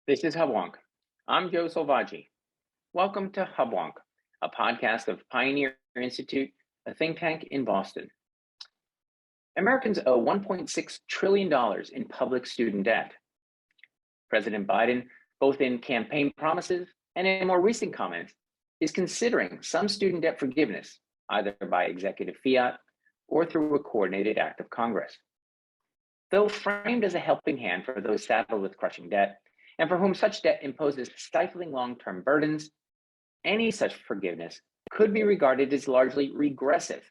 This is Hubwonk. I'm Joe Selvaggi. Welcome to Hubwonk, a podcast of Pioneer Institute, a think tank in Boston. Americans owe $1.6 trillion in public student debt. President Biden, both in campaign promises and in more recent comments, is considering some student debt forgiveness, either by executive fiat or through a coordinated act of Congress. Though framed as a helping hand for those saddled with crushing debt, and for whom such debt imposes stifling long-term burdens, any such forgiveness could be regarded as largely regressive,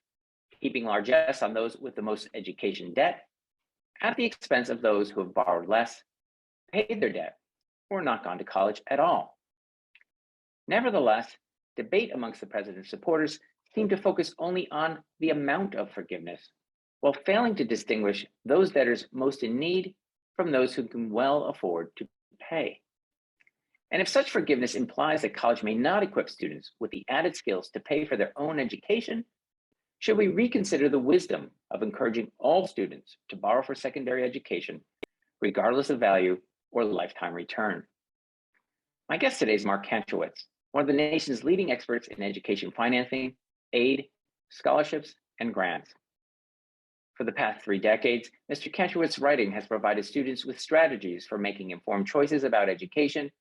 keeping largesse on those with the most education debt at the expense of those who have borrowed less, paid their debt, or not gone to college at all. Nevertheless, debate amongst the president's supporters seemed to focus only on the amount of forgiveness, while failing to distinguish those debtors most in need from those who can well afford to pay. And if such forgiveness implies that college may not equip students with the added skills to pay for their own education, should we reconsider the wisdom of encouraging all students to borrow for secondary education, regardless of value or lifetime return? My guest today is Mark Kantrowitz, one of the nation's leading experts in education financing, aid, scholarships, and grants. For the past 3 decades, Mr. Kantrowitz's writing has provided students with strategies for making informed choices about education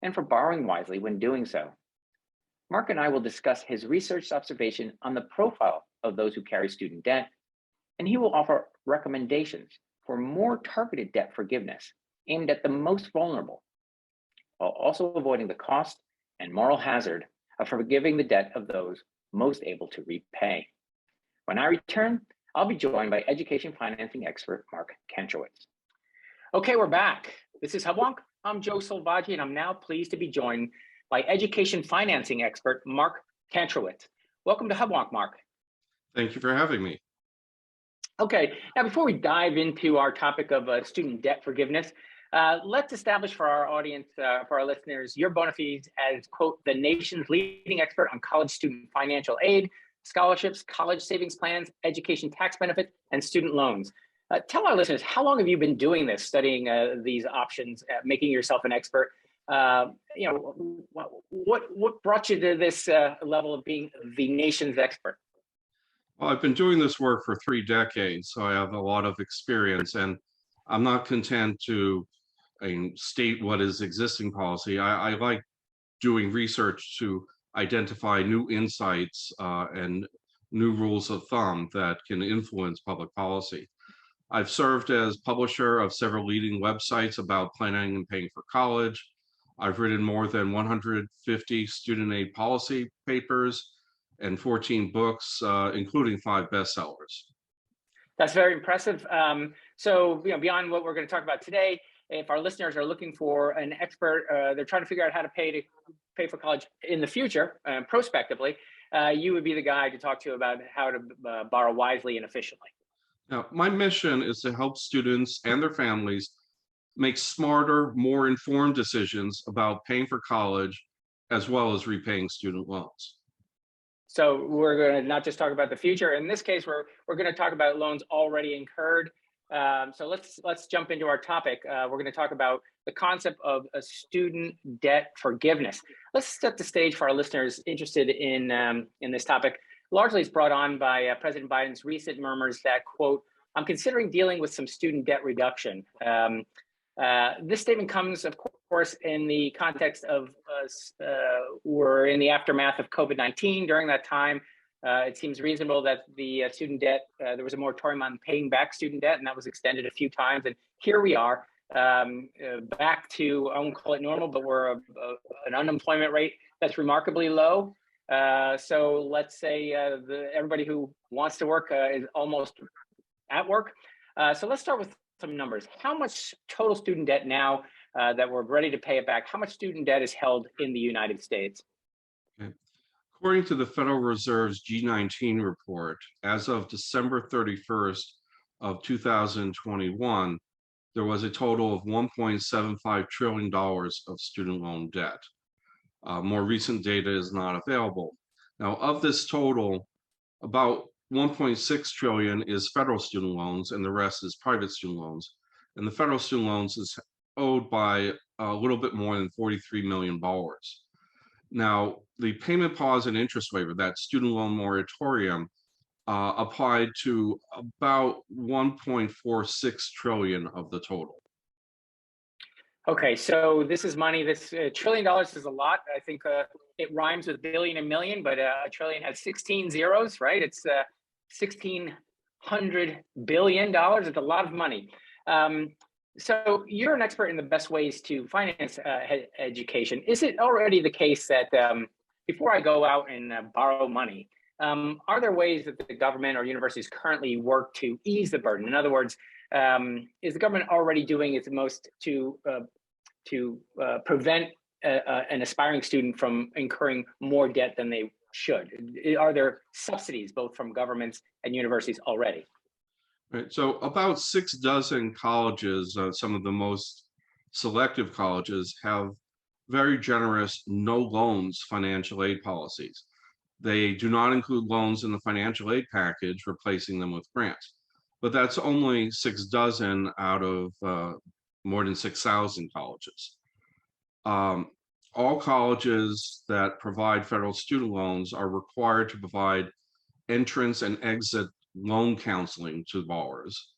and for borrowing wisely when doing so. Mark and I will discuss his research observation on the profile of those who carry student debt, and he will offer recommendations for more targeted debt forgiveness aimed at the most vulnerable, while also avoiding the cost and moral hazard of forgiving the debt of those most able to repay. When I return, I'll be joined by education financing expert Mark Kantrowitz. Okay, we're back. This is Hubwonk. I'm Joe Selvaggi, and I'm now pleased to be joined by education financing expert Mark Kantrowitz. Welcome to Hubwonk, Mark. Thank you for having me. Okay, now before we dive into our topic of student debt forgiveness, let's establish for our audience, for our listeners, your bona fides as, quote, the nation's leading expert on college student financial aid, scholarships, college savings plans, education tax benefits, and student loans. Tell our listeners, how long have you been doing this, studying these options, making yourself an expert? What brought you to this level of being the nation's expert? Well, I've been doing this work for 3 decades, so I have a lot of experience, and I'm not content to state what is existing policy. I like doing research to identify new insights and new rules of thumb that can influence public policy. I've served as publisher of several leading websites about planning and paying for college. I've written more than 150 student aid policy papers and 14 books, including 5 bestsellers. That's very impressive. So, beyond what we're going to talk about today, if our listeners are looking for an expert, they're trying to figure out how to pay for college in the future, prospectively, you would be the guy to talk to about how to borrow wisely and efficiently. Now, my mission is to help students and their families make smarter, more informed decisions about paying for college, as well as repaying student loans. So we're going to not just talk about the future. In this case, we're going to talk about loans already incurred. So let's jump into our topic. We're going to talk about the concept of a student debt forgiveness. Let's set the stage for our listeners interested in this topic. Largely, it's brought on by President Biden's recent murmurs that, quote, I'm considering dealing with some student debt reduction. This statement comes, of course, in the context of we're in the aftermath of COVID-19. During that time, it seems reasonable that the student debt, there was a moratorium on paying back student debt, and that was extended a few times. And here we are back to, I won't call it normal, but we're an unemployment rate that's remarkably low. So let's say everybody who wants to work is almost at work. So let's start with some numbers. How much total student debt now that we're ready to pay it back? How much student debt is held in the United States? Okay. According to the Federal Reserve's G19 report, as of December 31st of 2021, there was a total of $1.75 trillion of student loan debt. More recent data is not available. Now, of this total, about 1.6 trillion is federal student loans, and the rest is private student loans. And the federal student loans is owed by a little bit more than 43 million borrowers. Now, the payment pause and interest waiver, that student loan moratorium, applied to about 1.46 trillion of the total. Okay, so this is money. This $1 trillion is a lot. I think it rhymes with billion and million, but a trillion has 16 zeros, right? It's $1,600 billion. It's a lot of money. So you're an expert in the best ways to finance education. Is it already the case that before I go out and borrow money, are there ways that the government or universities currently work to ease the burden? In other words, is the government already doing its most to prevent an aspiring student from incurring more debt than they should? Are there subsidies both from governments and universities already? Right. So about 6 dozen colleges, some of the most selective colleges, have very generous no loans financial aid policies. They do not include loans in the financial aid package, replacing them with grants. But that's only 6 dozen out of more than 6,000 colleges. All colleges that provide federal student loans are required to provide entrance and exit loan counseling to borrowers.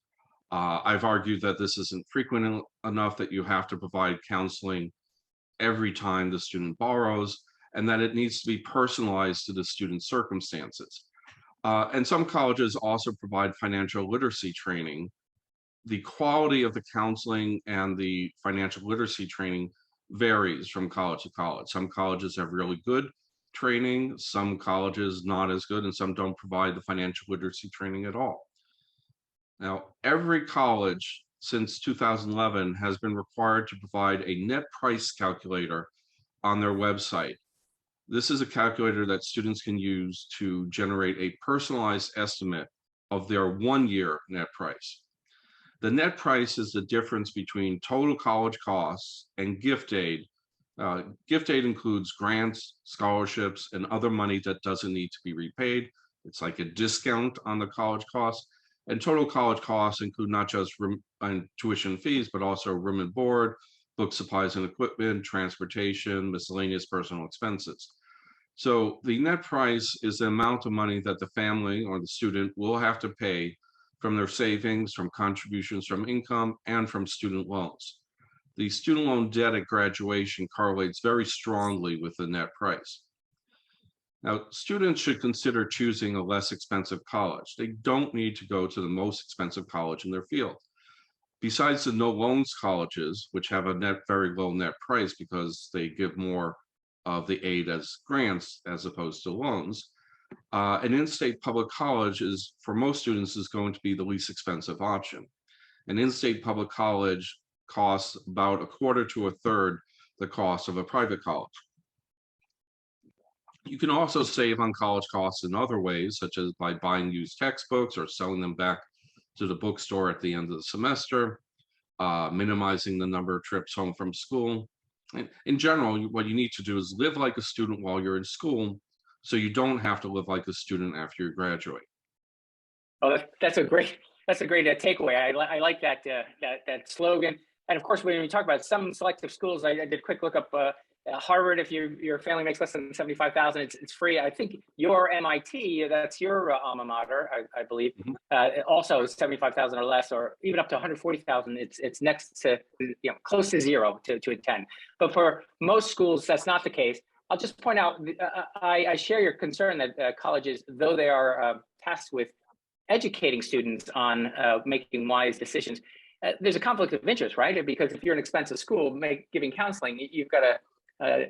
I've argued that this isn't frequent enough that you have to provide counseling every time the student borrows, and that it needs to be personalized to the student's circumstances. And some colleges also provide financial literacy training. The quality of the counseling and the financial literacy training varies from college to college. Some colleges have really good training, some colleges not as good, and some don't provide the financial literacy training at all. Now, every college since 2011 has been required to provide a net price calculator on their website. This is a calculator that students can use to generate a personalized estimate of their 1-year net price. The net price is the difference between total college costs and gift aid. Gift aid includes grants, scholarships, and other money that doesn't need to be repaid. It's like a discount on the college costs. And total college costs include not just room and tuition fees, but also room and board, book supplies and equipment, transportation, miscellaneous personal expenses. So the net price is the amount of money that the family or the student will have to pay from their savings, from contributions from income, and from student loans. The student loan debt at graduation correlates very strongly with the net price. Now, students should consider choosing a less expensive college. They don't need to go to the most expensive college in their field. Besides the no loans colleges, which have a very low net price because they give more of the aid as grants as opposed to loans, an in-state public college for most students is going to be the least expensive option. An in-state public college costs about a quarter to a third the cost of a private college. You can also save on college costs in other ways, such as by buying used textbooks or selling them back to the bookstore at the end of the semester, minimizing the number of trips home from school. And in general, what you need to do is live like a student while you're in school, so you don't have to live like a student after you graduate. Oh, that's a great takeaway. I like that slogan. And of course, when we talk about some selective schools, I did a quick look up. Harvard, if your family makes less than 75,000, it's free. I think your MIT, that's your alma mater, I believe, also 75,000 or less, or even up to 140,000. It's next to, close to zero to attend. But for most schools, that's not the case. I'll just point out, I share your concern that colleges, though they are tasked with educating students on making wise decisions, there's a conflict of interest, right? Because if you're an expensive school giving counseling, you've got a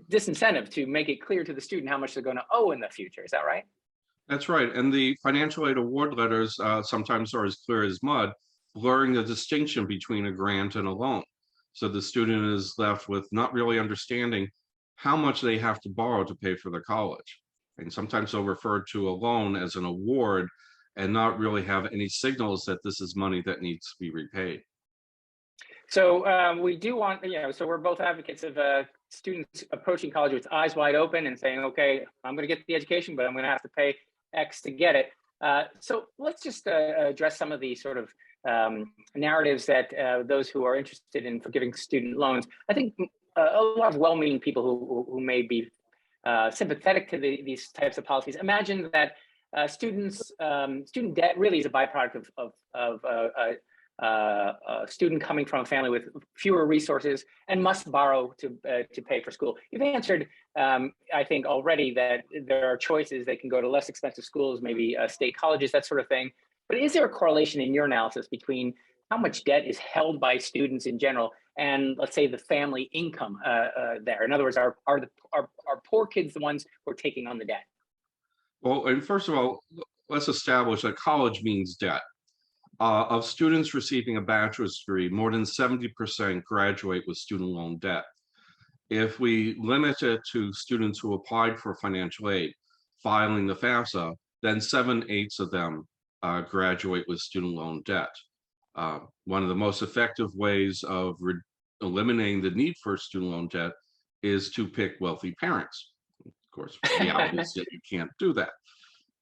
disincentive to make it clear to the student how much they're going to owe in the future. Is that right? That's right. And the financial aid award letters sometimes are as clear as mud, blurring the distinction between a grant and a loan. So the student is left with not really understanding how much they have to borrow to pay for their college. And sometimes they'll refer to a loan as an award and not really have any signals that this is money that needs to be repaid. So we do want, so we're both advocates of students approaching college with eyes wide open and saying, okay, I'm going to get the education, but I'm going to have to pay X to get it. So let's just address some of the sort of narratives that those who are interested in forgiving student loans, I think a lot of well-meaning people who may be sympathetic to these types of policies imagine that student debt really is a byproduct of a student coming from a family with fewer resources and must borrow to pay for school. You've answered, I think, already that there are choices. They can go to less expensive schools, maybe state colleges, that sort of thing. But is there a correlation in your analysis between how much debt is held by students in general and, let's say, the family income there? In other words, are poor kids the ones who are taking on the debt? Well, and first of all, let's establish that college means debt. Of students receiving a bachelor's degree, more than 70% graduate with student loan debt. If we limit it to students who applied for financial aid, filing the FAFSA, then 7/8 of them graduate with student loan debt. One of the most effective ways of eliminating the need for student loan debt is to pick wealthy parents. Of course, the reality is that you can't do that.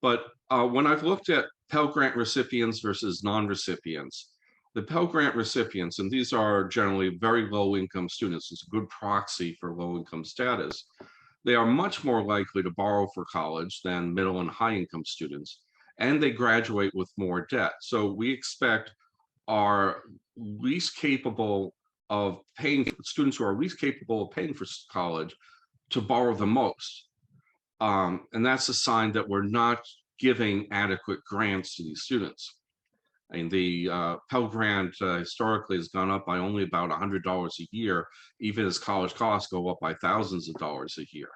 But when I've looked at Pell Grant recipients versus non-recipients, the Pell Grant recipients, and these are generally very low-income students, it's a good proxy for low-income status, they are much more likely to borrow for college than middle and high-income students, and they graduate with more debt. So we expect our least capable of paying, students who are least capable of paying for college to borrow the most. And that's a sign that we're not giving adequate grants to these students. I mean, the Pell Grant historically has gone up by only about $100 a year, even as college costs go up by thousands of dollars a year.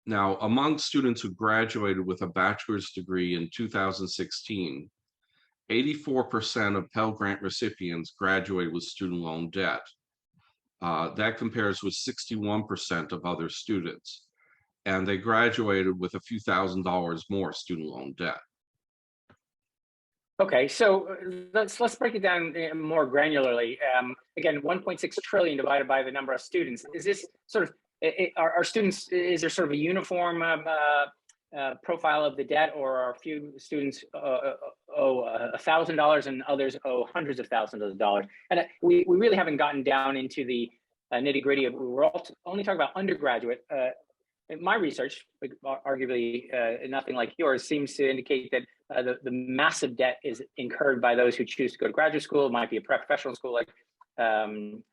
Now, among students who graduated with a bachelor's degree in 2016, 84% of Pell Grant recipients graduated with student loan debt. That compares with 61% of other students. And they graduated with a few $1,000s more student loan debt. Okay, so let's break it down more granularly. Again, 1.6 trillion divided by the number of students. Is this sort of, are students, is there sort of a uniform profile of the debt, or are a few students owe $1,000 and others owe hundreds of thousands of dollars? And we really haven't gotten down into the nitty gritty of, we're only talking about undergraduate. My research, arguably nothing like yours, seems to indicate that the massive debt is incurred by those who choose to go to graduate school. It might be a professional school like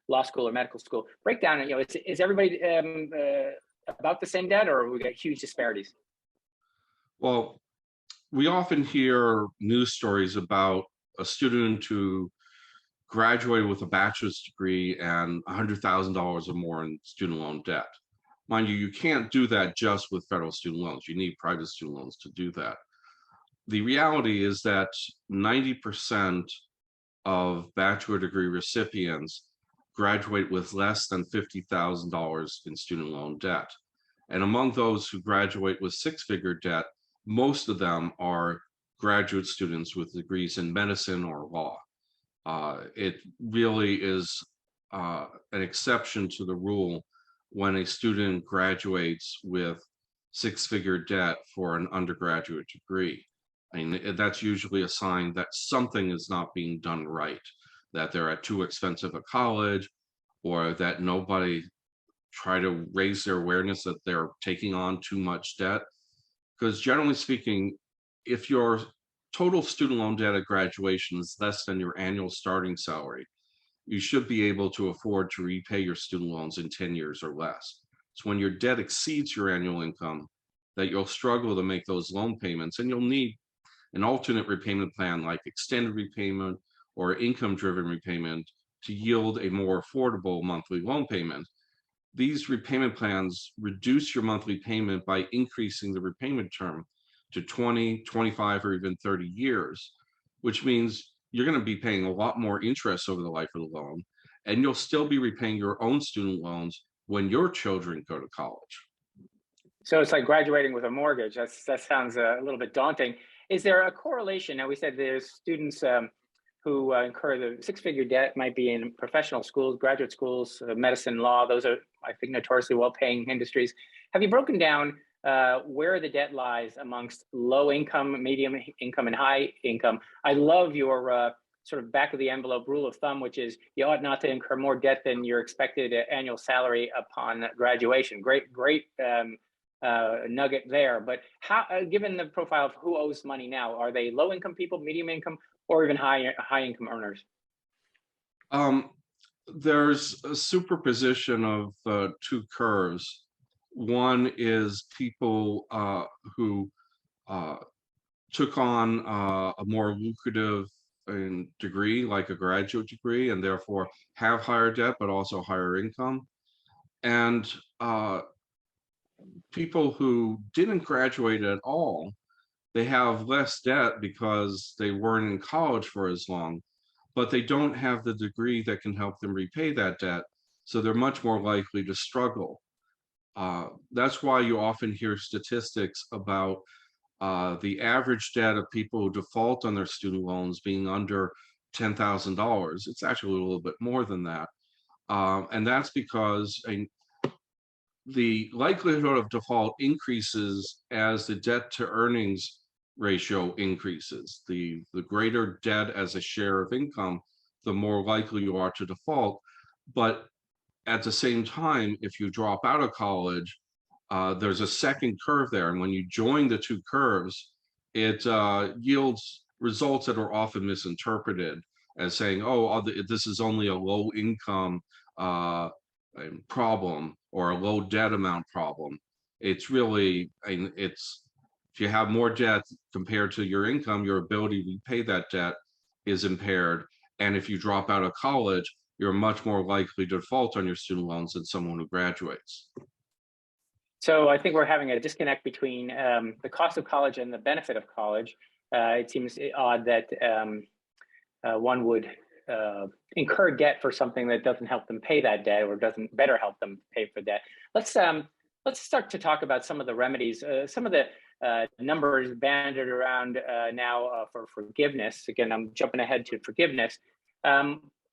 law school or medical school. Break down, is everybody about the same debt, or we got huge disparities? Well, we often hear news stories about a student who graduated with a bachelor's degree and $100,000 or more in student loan debt. Mind you, you can't do that just with federal student loans. You need private student loans to do that. The reality is that 90% of bachelor degree recipients graduate with less than $50,000 in student loan debt. And among those who graduate with six-figure debt, most of them are graduate students with degrees in medicine or law. It really is an exception to the rule when a student graduates with six-figure debt for an undergraduate degree. I mean, that's usually a sign that something is not being done right, that they're at too expensive a college, or that nobody try to raise their awareness that they're taking on too much debt. Because generally speaking, if your total student loan debt at graduation is less than your annual starting salary, you should be able to afford to repay your student loans in 10 years or less. It's when your debt exceeds your annual income that you'll struggle to make those loan payments, and you'll need an alternate repayment plan like extended repayment or income-driven repayment to yield a more affordable monthly loan payment. These repayment plans reduce your monthly payment by increasing the repayment term to 20, 25, or even 30 years, which means you're going to be paying a lot more interest over the life of the loan, and you'll still be repaying your own student loans when your children go to college. So it's like graduating with a mortgage. That sounds a little bit daunting. Is there a correlation? Now, we said there's students who incur the six-figure debt, might be in professional schools, graduate schools, medicine, law. Those are, I think, notoriously well-paying industries. Have you broken down where the debt lies amongst low income, medium income, and high income? I love your sort of back of the envelope rule of thumb, which is you ought not to incur more debt than your expected annual salary upon graduation. Great nugget there. But how, given the profile of who owes money now, are they low income people, medium income, or even high income earners? There's a superposition of two curves. One is people who took on a more lucrative degree, like a graduate degree, and therefore have higher debt, but also higher income. And people who didn't graduate at all, they have less debt because they weren't in college for as long, but they don't have the degree that can help them repay that debt. So they're much more likely to struggle. That's why you often hear statistics about the average debt of people who default on their student loans being under $10,000. It's actually a little bit more than that. And that's because the likelihood of default increases as the debt to earnings ratio increases. The greater debt as a share of income, the more likely you are to default. But at the same time, if you drop out of college, there's a second curve there. And when you join the two curves, it yields results that are often misinterpreted as saying, oh, this is only a low income problem or a low debt amount problem. It's really, if you have more debt compared to your income, your ability to repay that debt is impaired. And if you drop out of college, you're much more likely to default on your student loans than someone who graduates. So I think we're having a disconnect between the cost of college and the benefit of college. It seems odd that one would incur debt for something that doesn't help them pay that debt or doesn't better help them pay for debt. Let's start to talk about some of the remedies, some of the numbers banded around now for forgiveness. Again, I'm jumping ahead to forgiveness.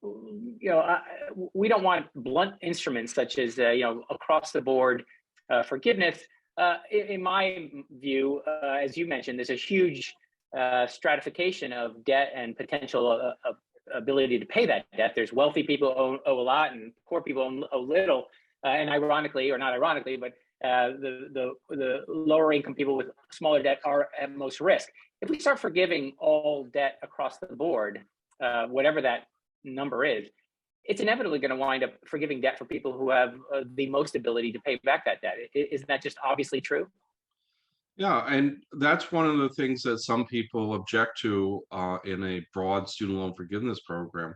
We don't want blunt instruments such as across the board forgiveness. In my view, as you mentioned, there's a huge stratification of debt and potential ability to pay that debt. There's wealthy people owe a lot, and poor people owe little. And ironically, or not ironically, but the lower income people with smaller debt are at most risk. If we start forgiving all debt across the board, whatever that number is, it's inevitably going to wind up forgiving debt for people who have the most ability to pay back that debt. Isn't that just obviously true? Yeah, and that's one of the things that some people object to in a broad student loan forgiveness program,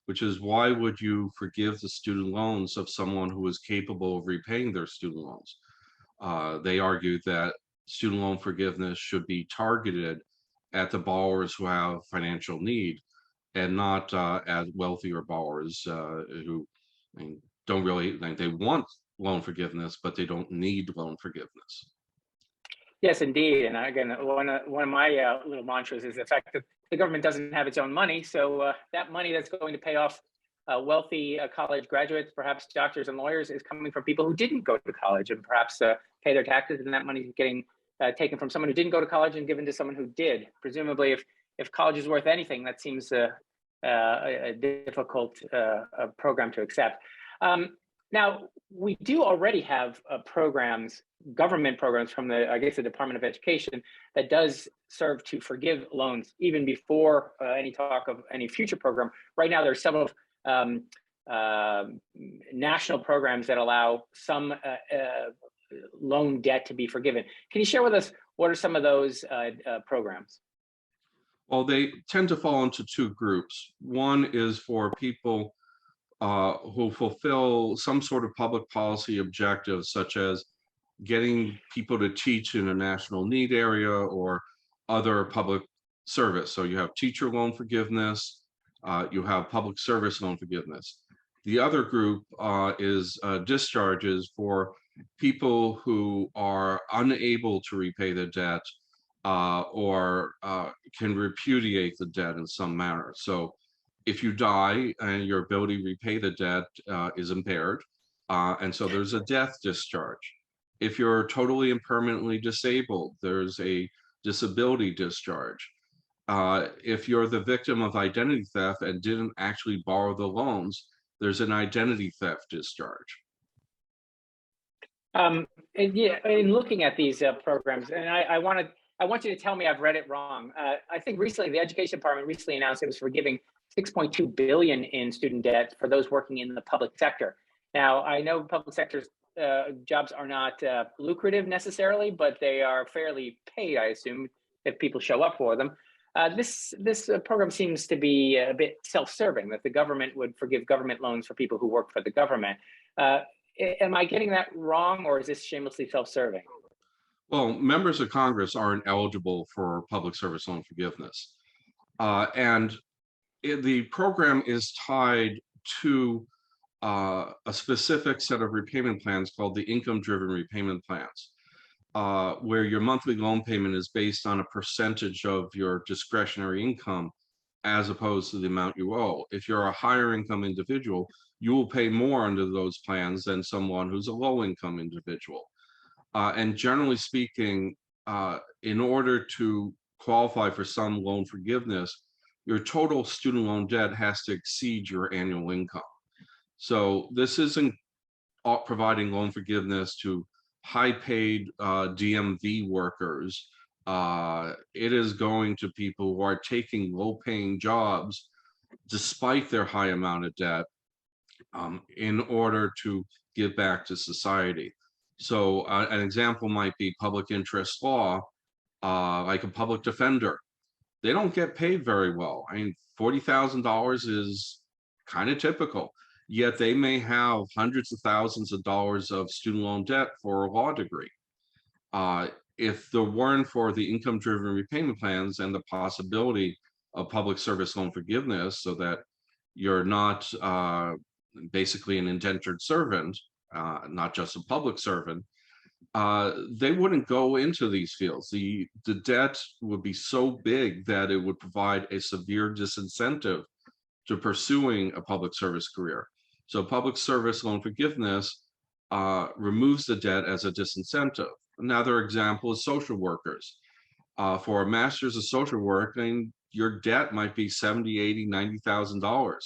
which is why would you forgive the student loans of someone who is capable of repaying their student loans? They argue that student loan forgiveness should be targeted at the borrowers who have financial need and not at wealthier borrowers who don't really, they want loan forgiveness, but they don't need loan forgiveness. Yes, indeed. And again, one of my little mantras is the fact that the government doesn't have its own money. So that money that's going to pay off wealthy college graduates, perhaps doctors and lawyers, is coming from people who didn't go to college and perhaps pay their taxes. And that money is getting taken from someone who didn't go to college and given to someone who did. Presumably, if college is worth anything, that seems a difficult program to accept. Now, we do already have programs, government programs from the Department of Education that does serve to forgive loans even before any talk of any future program. Right now, there are several national programs that allow some loan debt to be forgiven. Can you share with us what are some of those programs? Well, they tend to fall into two groups. One is for people who fulfill some sort of public policy objective, such as getting people to teach in a national need area or other public service. So you have teacher loan forgiveness, you have public service loan forgiveness. The other group is discharges for people who are unable to repay the debt or can repudiate the debt in some manner. So if you die and your ability to repay the debt is impaired, and so there's a death discharge. If you're totally and permanently disabled, there's a disability discharge. If you're the victim of identity theft and didn't actually borrow the loans, there's an identity theft discharge. And yeah, in looking at these programs, and I want you to tell me I've read it wrong. I think recently the Education Department recently announced it was forgiving $6.2 billion in student debt for those working in the public sector. Now, I know public sector jobs are not lucrative necessarily, but they are fairly paid, I assume, if people show up for them. This program seems to be a bit self-serving, that the government would forgive government loans for people who work for the government. Am I getting that wrong, or is this shamelessly self-serving? Well, members of Congress aren't eligible for public service loan forgiveness. And the program is tied to a specific set of repayment plans called the income-driven repayment plans, where your monthly loan payment is based on a percentage of your discretionary income as opposed to the amount you owe. If you're a higher income individual, you will pay more under those plans than someone who's a low income individual. And generally speaking, in order to qualify for some loan forgiveness, your total student loan debt has to exceed your annual income. So this isn't providing loan forgiveness to high-paid DMV workers. It is going to people who are taking low-paying jobs despite their high amount of debt in order to give back to society. So an example might be public interest law, like a public defender. They don't get paid very well. I mean, $40,000 is kind of typical, yet they may have hundreds of thousands of dollars of student loan debt for a law degree. If there weren't for the income-driven repayment plans and the possibility of public service loan forgiveness so that you're not basically an indentured servant, not just a public servant, they wouldn't go into these fields. The debt would be so big that it would provide a severe disincentive to pursuing a public service career. So public service loan forgiveness removes the debt as a disincentive. Another example is social workers. For a master's of social work, I mean, your debt might be $70,000, $80,000, $90,000.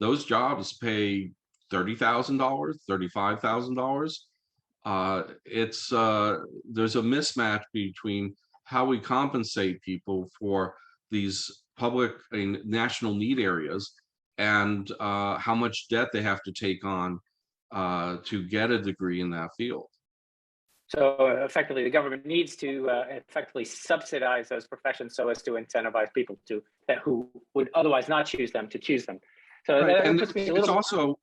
Those jobs pay $30,000, $35,000. There's a mismatch between how we compensate people for these public and national need areas and how much debt they have to take on to get a degree in that field. So effectively, the government needs to effectively subsidize those professions so as to incentivize people who would otherwise not choose them to choose them. So right. that puts me a little. It's also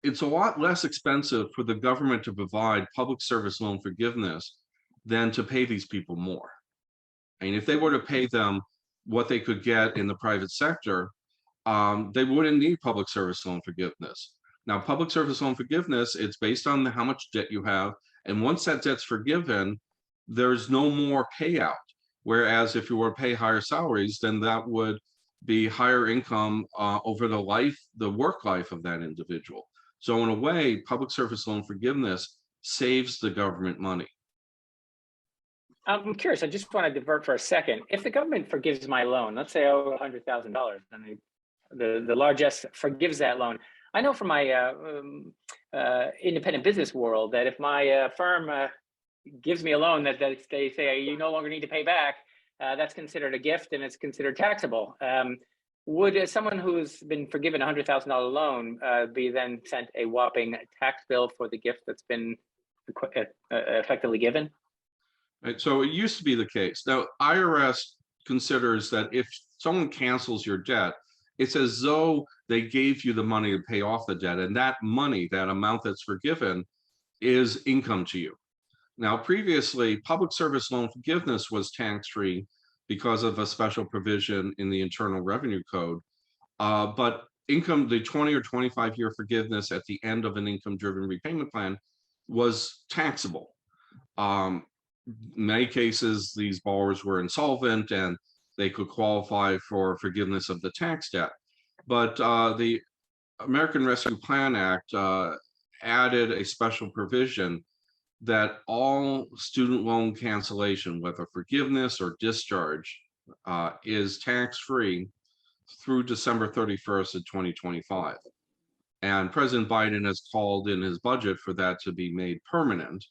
it's a lot less expensive for the government to provide public service loan forgiveness than to pay these people more. I mean, if they were to pay them what they could get in the private sector, they wouldn't need public service loan forgiveness. Now, public service loan forgiveness, it's based on how much debt you have. And once that debt's forgiven, there's no more payout. Whereas if you were to pay higher salaries, then that would be higher income over the work life of that individual. So in a way, public service loan forgiveness saves the government money. I'm curious, I just want to divert for a second. If the government forgives my loan, let's say I owe $100,000, and the largesse forgives that loan. I know from my independent business world that if my firm gives me a loan that they say you no longer need to pay back, that's considered a gift and it's considered taxable. Would someone who's been forgiven a $100,000 loan be then sent a whopping tax bill for the gift that's been effectively given? Right, so it used to be the case. Now, IRS considers that if someone cancels your debt, it's as though they gave you the money to pay off the debt, and that money, that amount that's forgiven, is income to you. Now, previously, public service loan forgiveness was tax-free because of a special provision in the Internal Revenue Code, but the 20 or 25-year forgiveness at the end of an income-driven repayment plan was taxable. In many cases, these borrowers were insolvent and they could qualify for forgiveness of the tax debt. But the American Rescue Plan Act added a special provision that all student loan cancellation, whether forgiveness or discharge, is tax-free through December 31st of 2025. And President Biden has called in his budget for that to be made permanent.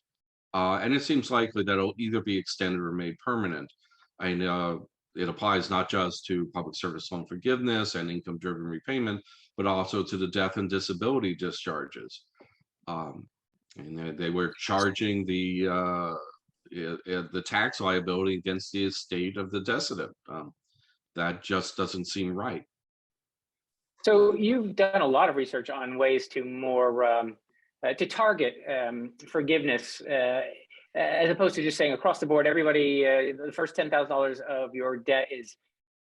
And it seems likely that it'll either be extended or made permanent. It applies not just to public service loan forgiveness and income-driven repayment, but also to the death and disability discharges. And they were charging the tax liability against the estate of the decedent. That just doesn't seem right. So you've done a lot of research on ways to more to target forgiveness, as opposed to just saying across the board, everybody, the first $10,000 of your debt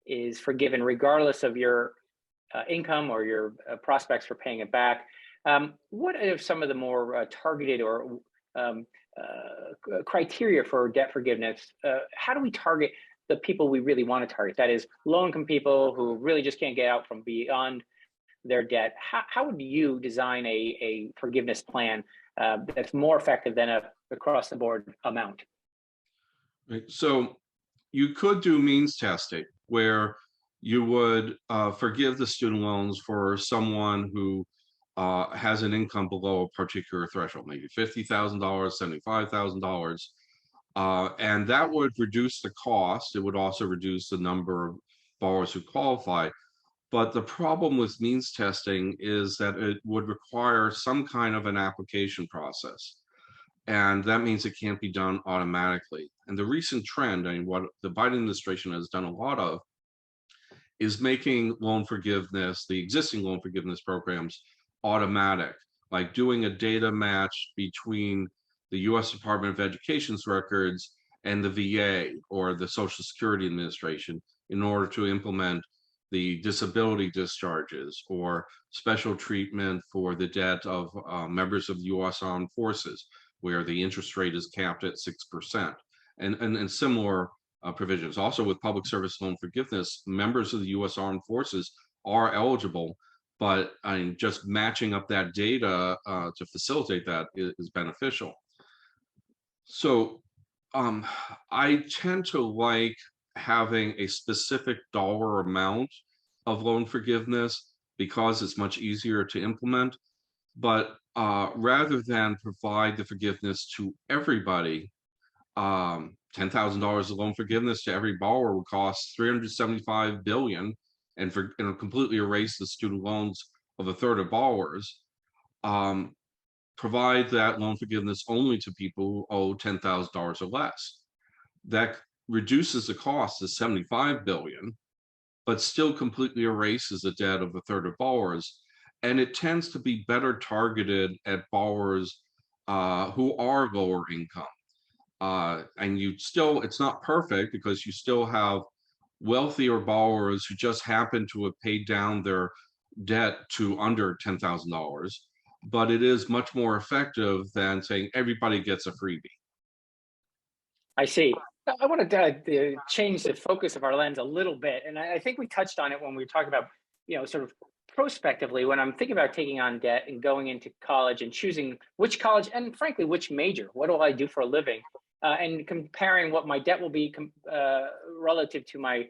is forgiven, regardless of your income or your prospects for paying it back. What are some of the more targeted or criteria for debt forgiveness? How do we target the people we really want to target? That is, low-income people who really just can't get out from beyond their debt. How would you design a forgiveness plan that's more effective than a across-the-board amount? Right. So you could do means testing, where you would forgive the student loans for someone who has an income below a particular threshold, maybe $50,000, $75,000. And that would reduce the cost. It would also reduce the number of borrowers who qualify. But the problem with means testing is that it would require some kind of an application process. And that means it can't be done automatically. And the recent trend, I mean, what the Biden administration has done a lot of, is making loan forgiveness, the existing loan forgiveness programs, automatic, like doing a data match between the US Department of Education's records and the VA or the Social Security Administration in order to implement the disability discharges or special treatment for the debt of members of the US Armed Forces, where the interest rate is capped at 6%, and similar provisions. Also with public service loan forgiveness, members of the US Armed Forces are eligible, but just matching up that data to facilitate that is beneficial. So I tend to like having a specific dollar amount of loan forgiveness because it's much easier to implement. But rather than provide the forgiveness to everybody, $10,000 of loan forgiveness to every borrower would cost $375 billion, and completely erase the student loans of a third of borrowers. Provide that loan forgiveness only to people who owe $10,000 or less. That reduces the cost to $75 billion, but still completely erases the debt of a third of borrowers. And it tends to be better targeted at borrowers who are lower income. And it's not perfect, because you still have wealthier borrowers who just happen to have paid down their debt to under $10,000, but it is much more effective than saying everybody gets a freebie. I see. I want to change the focus of our lens a little bit, and I think we touched on it when we were talking about, sort of prospectively, when I'm thinking about taking on debt and going into college and choosing which college and frankly which major, what do I do for a living, and comparing what my debt will be relative to my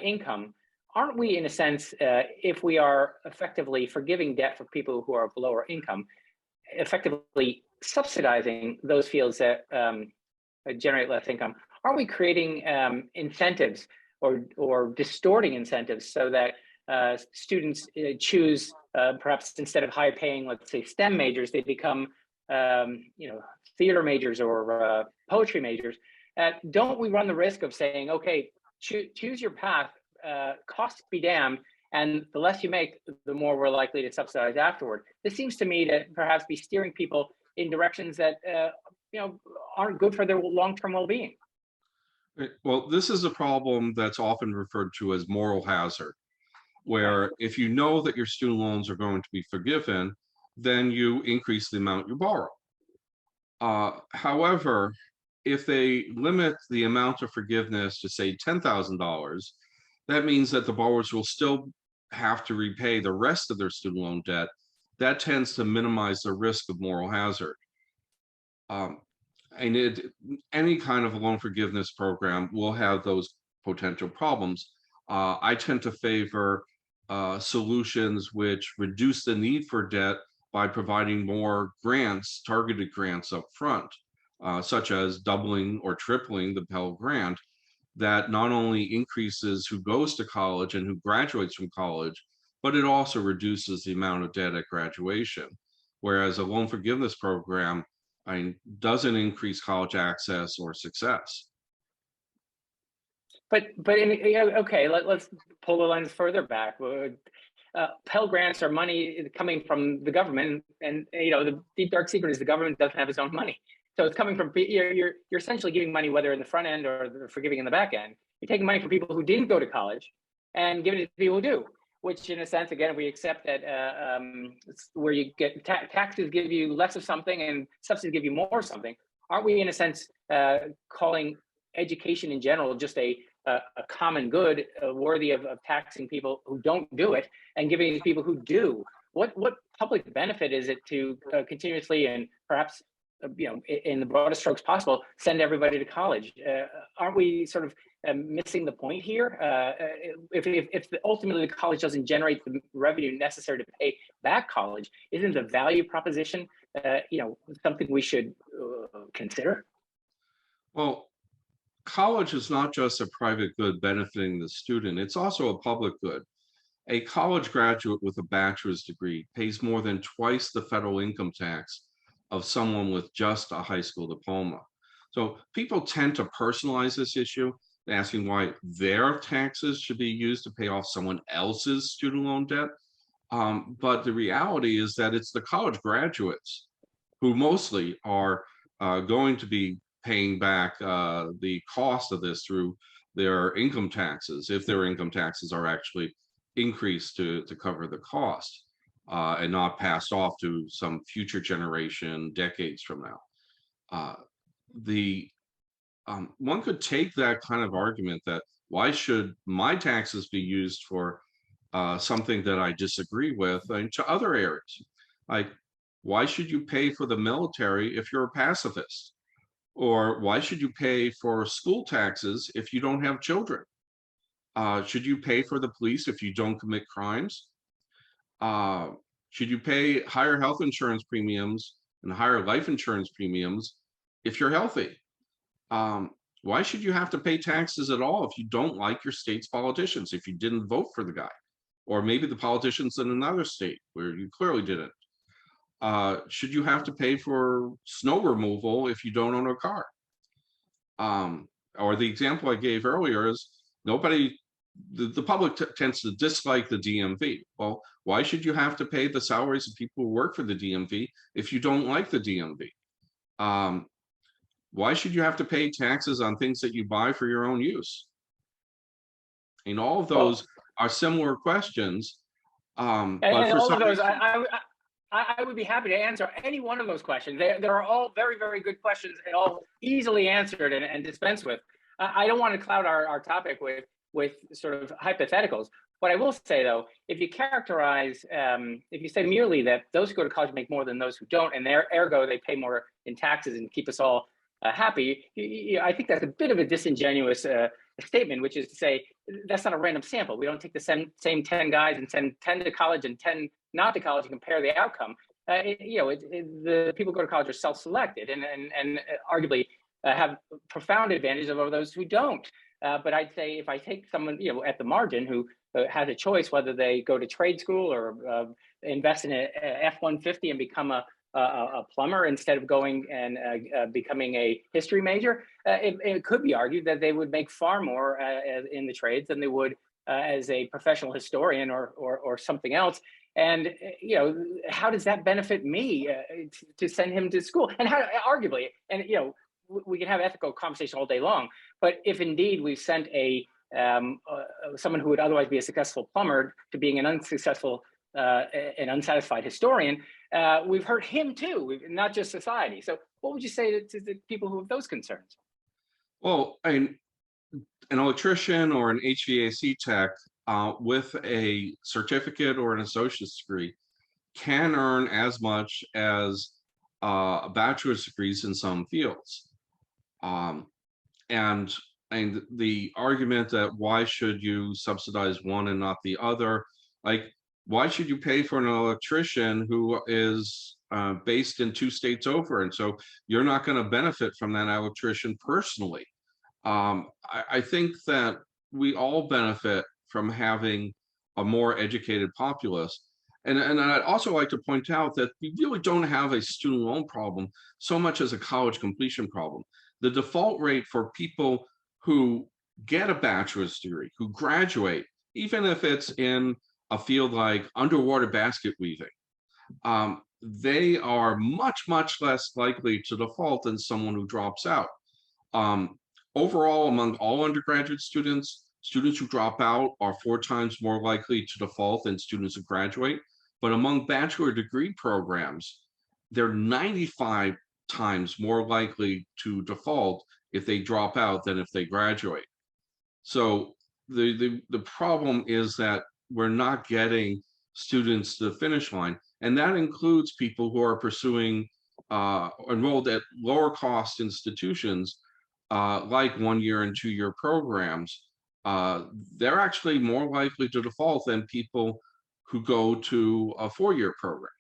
income. Aren't we, in a sense, if we are effectively forgiving debt for people who are of lower income, effectively subsidizing those fields that generate less income? Aren't we creating incentives or distorting incentives so that students choose, perhaps instead of high-paying, let's say, STEM majors, they become, theater majors or poetry majors? Don't we run the risk of saying, okay, choose your path, costs be damned, and the less you make, the more we're likely to subsidize afterward? This seems to me to perhaps be steering people in directions that aren't good for their long-term well-being. Well, this is a problem that's often referred to as moral hazard, where if you know that your student loans are going to be forgiven, then you increase the amount you borrow. However, if they limit the amount of forgiveness to, say, $10,000, that means that the borrowers will still have to repay the rest of their student loan debt. That tends to minimize the risk of moral hazard. any kind of loan forgiveness program will have those potential problems. I tend to favor solutions which reduce the need for debt by providing more grants, targeted grants up front, such as doubling or tripling the Pell Grant, that not only increases who goes to college and who graduates from college, but it also reduces the amount of debt at graduation. Whereas a loan forgiveness program doesn't increase college access or success. Okay, let's pull the lens further back. Pell grants are money coming from the government, and the deep dark secret is the government doesn't have its own money. So it's coming from you're essentially giving money, whether in the front end or forgiving in the back end. You're taking money from people who didn't go to college and giving it to people who do. Which, in a sense, again, we accept that where you get taxes give you less of something and subsidies give you more of something. Aren't we, in a sense, calling education in general just a common good worthy of taxing people who don't do it and giving it to people who do? What public benefit is it to continuously and perhaps in the broadest strokes possible send everybody to college? Aren't we sort of missing the point here? If ultimately the college doesn't generate the revenue necessary to pay back college, isn't the value proposition something we should consider? Well, college is not just a private good benefiting the student, it's also a public good. A college graduate with a bachelor's degree pays more than twice the federal income tax of someone with just a high school diploma. So people tend to personalize this issue, asking why their taxes should be used to pay off someone else's student loan debt. But the reality is that it's the college graduates who mostly are going to be paying back the cost of this through their income taxes, if their income taxes are actually increased to cover the cost and not passed off to some future generation decades from now. One could take that kind of argument that why should my taxes be used for something that I disagree with to other areas? Like, why should you pay for the military if you're a pacifist? Or why should you pay for school taxes if you don't have children? Should you pay for the police if you don't commit crimes? Should you pay higher health insurance premiums and higher life insurance premiums if you're healthy? Why should you have to pay taxes at all if you don't like your state's politicians, if you didn't vote for the guy? Or maybe the politicians in another state where you clearly didn't. Should you have to pay for snow removal if you don't own a car? Or the example I gave earlier is the public tends to dislike the DMV. Well, why should you have to pay the salaries of people who work for the DMV if you don't like the DMV? Why should you have to pay taxes on things that you buy for your own use? And all of those are similar questions. And all of those, I would be happy to answer any one of those questions. They're all very, very good questions and all easily answered and dispensed with. I don't want to cloud our topic with sort of hypotheticals. What I will say, though, if you characterize, if you say merely that those who go to college make more than those who don't, and ergo they pay more in taxes and keep us all happy, I think that's a bit of a disingenuous statement, which is to say that's not a random sample. We don't take the same 10 guys and send 10 to college and 10 not to college and compare the outcome. The people who go to college are self-selected and arguably have profound advantages over those who don't. But I'd say if I take someone at the margin who has a choice whether they go to trade school or invest in a F-150 and become a plumber instead of going and becoming a history major, it could be argued that they would make far more in the trades than they would as a professional historian or something else. And how does that benefit me to send him to school? And how, arguably, and we can have ethical conversation all day long, but if indeed we've sent someone who would otherwise be a successful plumber to being an unsuccessful an unsatisfied historian, we've hurt him too, not just society. So what would you say to the people who have those concerns? Well, an electrician or an HVAC tech with a certificate or an associate's degree can earn as much as bachelor's degrees in some fields. Um, and the argument that why should you subsidize one and not the other, like why should you pay for an electrician who is based in 2 states over, and so you're not going to benefit from that electrician personally? I think that we all benefit from having a more educated populace. And I'd also like to point out that we really don't have a student loan problem so much as a college completion problem. The default rate for people who get a bachelor's degree, who graduate, even if it's in a field like underwater basket weaving, they are much, much less likely to default than someone who drops out. Um, Overall, among all undergraduate students, students who drop out are 4 times more likely to default than students who graduate. But among bachelor degree programs, they're 95 times more likely to default if they drop out than if they graduate. So the problem is that we're not getting students to the finish line, and that includes people who are pursuing enrolled at lower cost institutions like 1 year and 2 year programs. They're actually more likely to default than people who go to a 4 year program.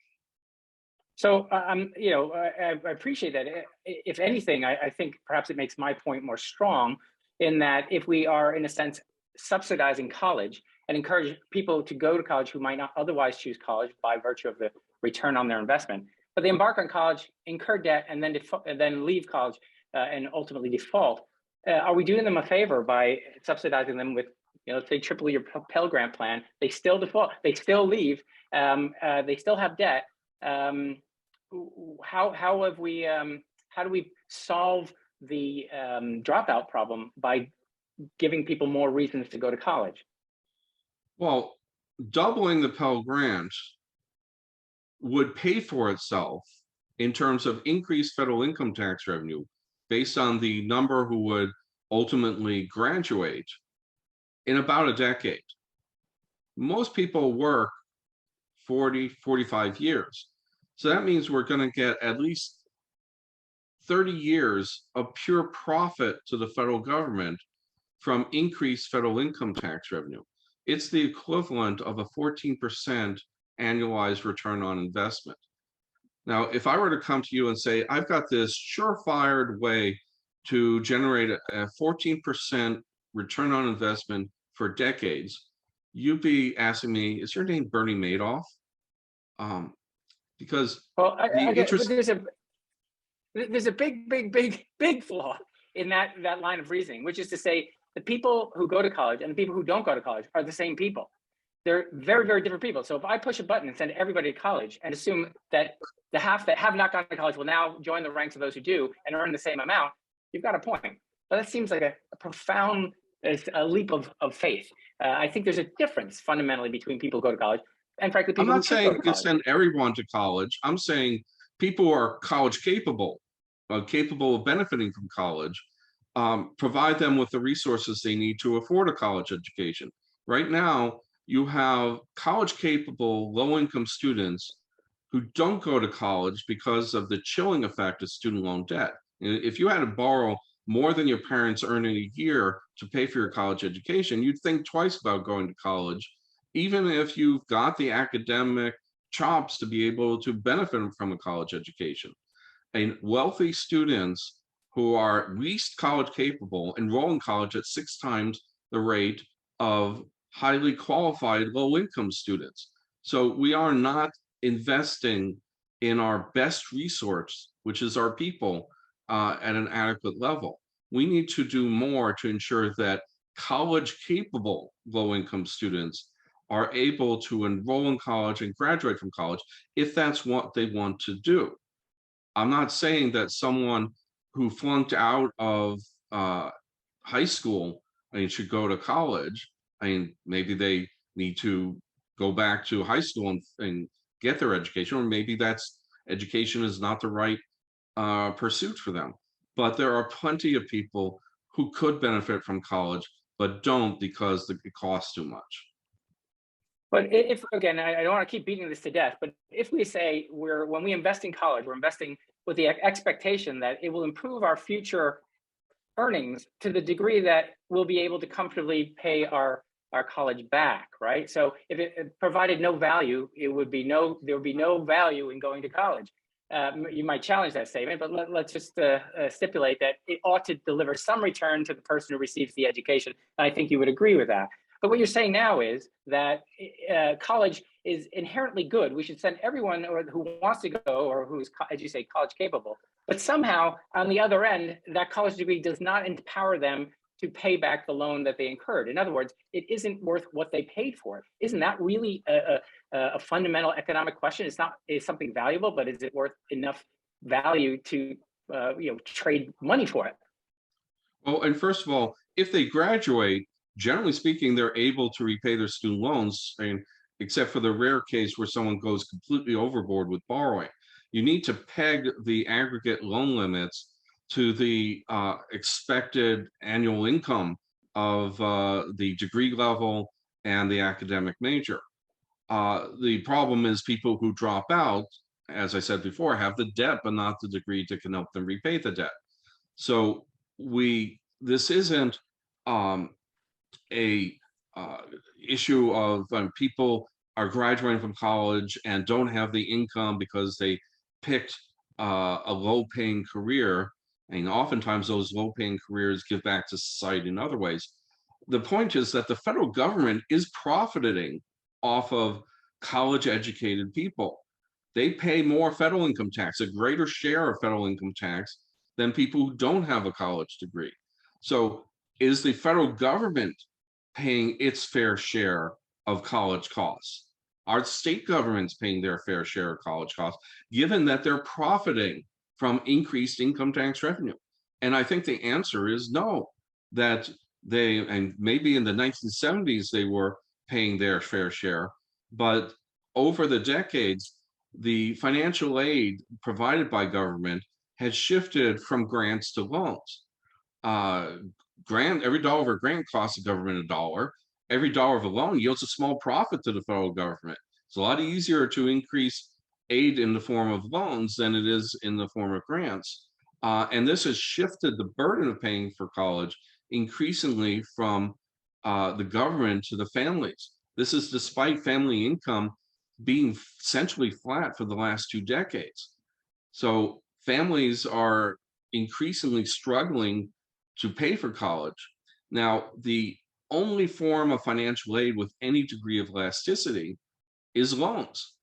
So, I appreciate that. If anything, I think perhaps it makes my point more strong in that if we are, in a sense, subsidizing college and encourage people to go to college who might not otherwise choose college by virtue of the return on their investment, but they embark on college, incur debt, and then leave college and ultimately default, are we doing them a favor by subsidizing them with, let's say, triple your Pell Grant plan? They still default, they still leave, they still have debt. How have we? How do we solve the dropout problem by giving people more reasons to go to college? Well, doubling the Pell Grant would pay for itself in terms of increased federal income tax revenue based on the number who would ultimately graduate in about a decade. Most people work 40, 45 years. So that means we're going to get at least 30 years of pure profit to the federal government from increased federal income tax revenue. It's the equivalent of a 14% annualized return on investment. Now, if I were to come to you and say, I've got this surefire way to generate a 14% return on investment for decades, you'd be asking me, is your name Bernie Madoff? Because there's a big flaw in that line of reasoning, which is to say the people who go to college and the people who don't go to college are the same people. They're very, very different people. So if I push a button and send everybody to college and assume that the half that have not gone to college will now join the ranks of those who do and earn the same amount, you've got a point. But that seems like a profound leap of faith. I think there's a difference fundamentally between people who go to college and frankly people I'm not saying you send everyone to college. I'm saying people who are college capable, capable of benefiting from college, provide them with the resources they need to afford a college education. Right now, you have college capable, low income students who don't go to college because of the chilling effect of student loan debt. If you had to borrow more than your parents earn in a year to pay for your college education, you'd think twice about going to college, even if you've got the academic chops to be able to benefit from a college education. And wealthy students who are least college capable enroll in college at 6 times the rate of highly qualified low income students. So we are not investing in our best resource, which is our people, at an adequate level. We need to do more to ensure that college capable low income students are able to enroll in college and graduate from college if that's what they want to do. I'm not saying that someone who flunked out of high school should go to college. Maybe they need to go back to high school and get their education, or maybe that's education is not the right pursuit for them. But there are plenty of people who could benefit from college, but don't because it costs too much. But if, again, I don't want to keep beating this to death, but if we say when we invest in college, we're investing with the expectation that it will improve our future earnings to the degree that we'll be able to comfortably pay our college back, right? So if it provided no value, there would be no value in going to college. You might challenge that statement, but let's just stipulate that it ought to deliver some return to the person who receives the education. And I think you would agree with that. But what you're saying now is that college is inherently good. We should send everyone who wants to go or who's, as you say, college capable. But somehow, on the other end, that college degree does not empower them to pay back the loan that they incurred. In other words, it isn't worth what they paid for it. Isn't that really a fundamental economic question? It's not, is something valuable, but is it worth enough value to trade money for it? Well, and first of all, if they graduate, generally speaking, they're able to repay their student loans, except for the rare case where someone goes completely overboard with borrowing. You need to peg the aggregate loan limits to the expected annual income of the degree level and the academic major. The problem is people who drop out, as I said before, have the debt but not the degree that can help them repay the debt. So this isn't a issue of people are graduating from college and don't have the income because they picked a low-paying career. And oftentimes those low-paying careers give back to society in other ways. The point is that the federal government is profiting off of college-educated people. They pay more federal income tax, a greater share of federal income tax than people who don't have a college degree. So is the federal government paying its fair share of college costs? Are state governments paying their fair share of college costs, given that they're profiting from increased income tax revenue? And I think the answer is no, that and maybe in the 1970s, they were paying their fair share, but over the decades, the financial aid provided by government has shifted from grants to loans. Every dollar of a grant costs the government $1. Every dollar of a loan yields a small profit to the federal government. It's a lot easier to increase aid in the form of loans than it is in the form of grants. And this has shifted the burden of paying for college increasingly from the government to the families. This is despite family income being essentially flat for the last 2 decades. So families are increasingly struggling to pay for college. Now, the only form of financial aid with any degree of elasticity is loans,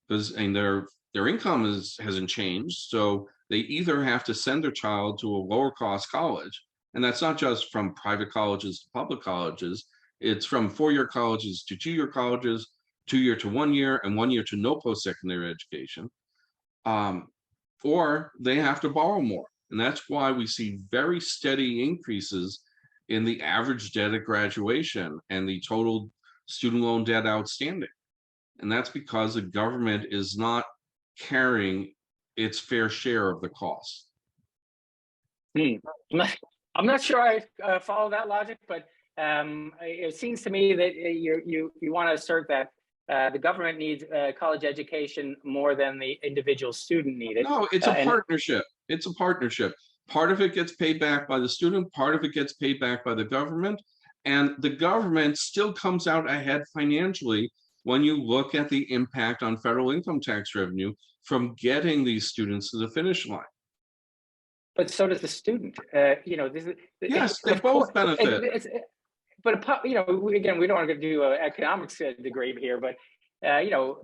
because their income hasn't changed. So they either have to send their child to a lower cost college, and that's not just from private colleges to public colleges, it's from 4-year colleges to 2-year colleges, 2-year to 1 year, and 1 year to no post-secondary education, or they have to borrow more. And that's why we see very steady increases in the average debt at graduation and the total student loan debt outstanding. And that's because the government is not carrying its fair share of the costs. I'm not sure I follow that logic, but it seems to me that you want to assert that the government needs college education more than the individual student needed. No, it's a partnership. It's a partnership. Part of it gets paid back by the student, part of it gets paid back by the government, and the government still comes out ahead financially when you look at the impact on federal income tax revenue from getting these students to the finish line. But so does the student. Yes, they both benefit. But again, we don't want to do an economics degree here, but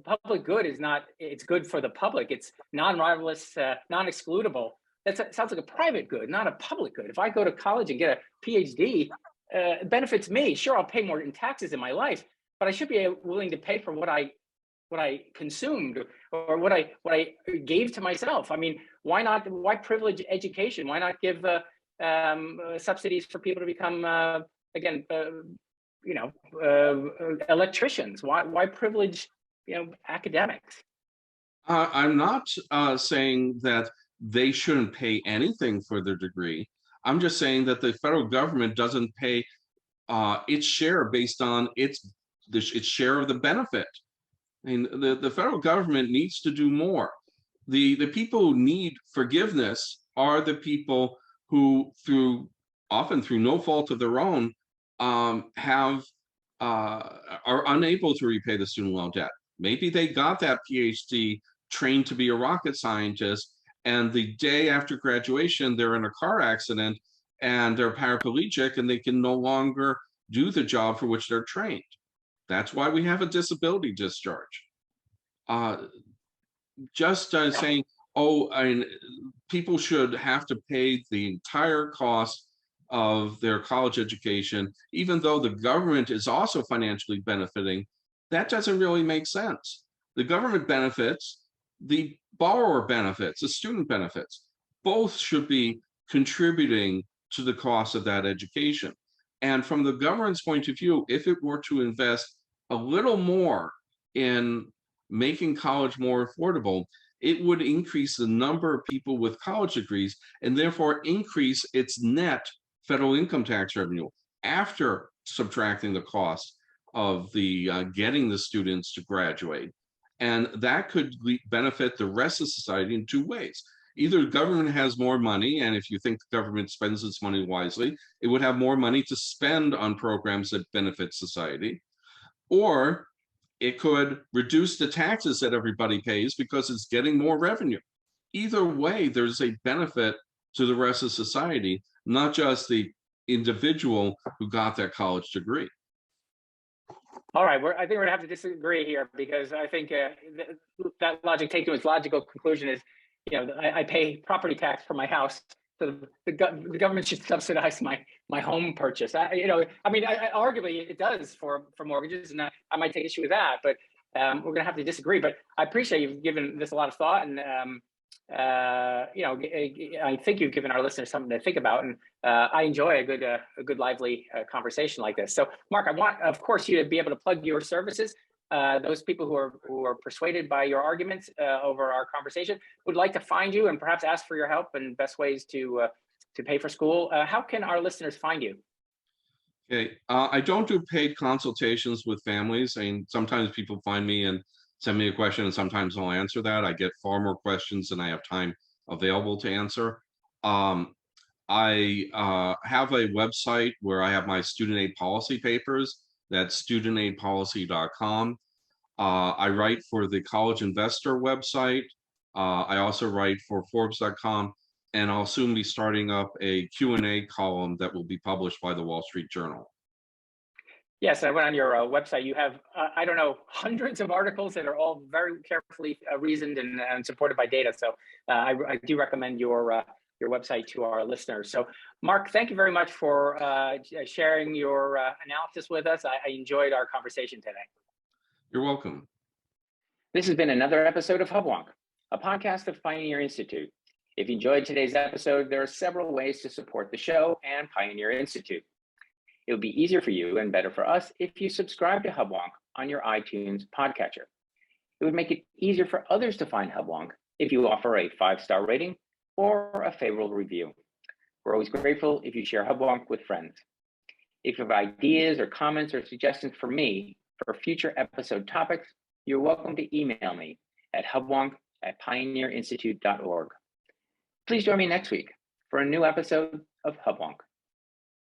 public good is not. It's good for the public. It's non-rivalous, non-excludable. That sounds like a private good, not a public good. If I go to college and get a PhD, it benefits me. Sure, I'll pay more in taxes in my life, but I should be willing to pay for what I consumed or what I gave to myself. I mean, why not? Why privilege education? Why not give subsidies for people to become electricians? Why privilege academics? I'm not saying that they shouldn't pay anything for their degree. I'm just saying that the federal government doesn't pay its share based on its share of the benefit. I mean, the federal government needs to do more. The people who need forgiveness are the people who, through often through no fault of their own, have are unable to repay the student loan debt. Maybe they got that PhD trained to be a rocket scientist, and the day after graduation, they're in a car accident and they're paraplegic and they can no longer do the job for which they're trained. That's why we have a disability discharge. Just saying, oh, I mean, people should have to pay the entire cost of their college education, even though the government is also financially benefiting, that doesn't really make sense. The government benefits, the borrower benefits, the student benefits. Both should be contributing to the cost of that education. And from the government's point of view, if it were to invest a little more in making college more affordable, it would increase the number of people with college degrees and therefore increase its net federal income tax revenue after subtracting the cost of the getting the students to graduate. And that could benefit the rest of society in two ways. Either the government has more money, and if you think the government spends its money wisely, it would have more money to spend on programs that benefit society, or it could reduce the taxes that everybody pays because it's getting more revenue. Either way, there's a benefit to the rest of society, not just the individual who got that college degree. All right, I think we're gonna have to disagree here, because I think that logic taken to its logical conclusion is, I pay property tax for my house, so the government should subsidize my home purchase. Arguably it does for mortgages, and I might take issue with that, but we're gonna have to disagree. But I appreciate you've given this a lot of thought, and I think you've given our listeners something to think about, and I enjoy a good lively conversation like this. So, Mark, I want, of course, you to be able to plug your services. Those people who are persuaded by your arguments over our conversation would like to find you and perhaps ask for your help and best ways to pay for school. How can our listeners find you? Okay, I don't do paid consultations with families. I mean, sometimes people find me and send me a question, and sometimes I'll answer that. I get far more questions than I have time available to answer. I have a website where I have my student aid policy papers. That's studentaidpolicy.com. I write for the College Investor website. I also write for Forbes.com, and I'll soon be starting up a Q&A column that will be published by the Wall Street Journal. Yes, I went on your website. You have, I don't know, hundreds of articles that are all very carefully reasoned and supported by data. So I do recommend your website to our listeners. So, Mark, thank you very much for sharing your analysis with us. I enjoyed our conversation today. You're welcome. This has been another episode of Hubwonk, a podcast of Pioneer Institute. If you enjoyed today's episode, there are several ways to support the show and Pioneer Institute. It would be easier for you and better for us if you subscribe to Hubwonk on your iTunes podcatcher. It would make it easier for others to find Hubwonk if you offer a 5-star rating or a favorable review. We're always grateful if you share Hubwonk with friends. If you have ideas or comments or suggestions for me for future episode topics, you're welcome to email me at hubwonk@pioneerinstitute.org. Please join me next week for a new episode of Hubwonk.